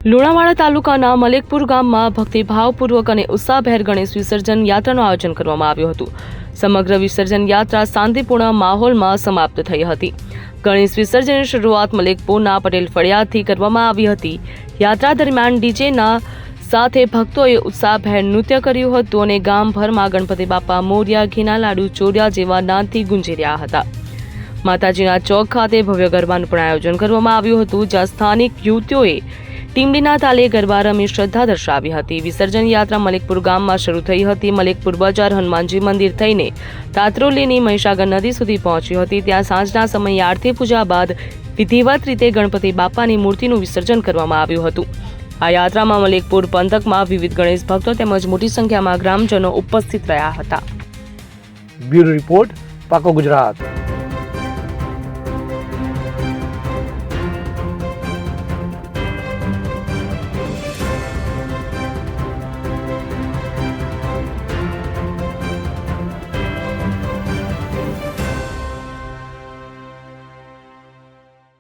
લુણાવાડા તાલુકાના મલેકપુર ગામમાં ભક્તિભાવપૂર્વક અને ઉત્સાહભેર ગણેશ વિસર્જન યાત્રાનું આયોજન કરવામાં આવ્યું હતું. સમગ્ર વિસર્જન યાત્રા શાંતિપૂર્ણ માહોલમાં સમાપ્ત થઈ હતી. ગણેશ વિસર્જનની શરૂઆત મલેકપુરના પટેલ ફળિયાથી કરવામાં આવી હતી. યાત્રા દરમિયાન ડીજેના સાથે ભક્તોએ ઉત્સાહભેર નૃત્ય કર્યું હતું અને ગામભરમાં ગણપતિ બાપા મોર્યા, ઘીના લાડુ ચોર્યા જેવા નાદથી ગુંજી રહ્યા હતા. માતાજીના ચોક ખાતે ભવ્ય ગરબાનું પણ આયોજન કરવામાં આવ્યું હતું, જ્યાં સ્થાનિક યુવતીઓએ ટીમડીના તાલે ગરબા રમી શ્રદ્ધા દર્શાવી હતી. વિસર્જન યાત્રા મલેકપુર ગામમાં શરૂ થઈ હતી. મલેકપુર બજાર હનુમાનજી મંદિર થઈને તાત્રોલીની મહીસાગર નદી સુધી પહોંચી હતી. ત્યાં સાંજના સમયે આરતી પૂજા બાદ વિધિવત રીતે ગણપતિ બાપાની મૂર્તિનું વિસર્જન કરવામાં આવ્યું હતું. આ યાત્રામાં મલેકપુર પંથકમાં વિવિધ ગણેશ ભક્તો તેમજ મોટી સંખ્યામાં ગ્રામજનો ઉપસ્થિત રહ્યા હતા. બ્યુરો રિપોર્ટ, પાકો ગુજરાત.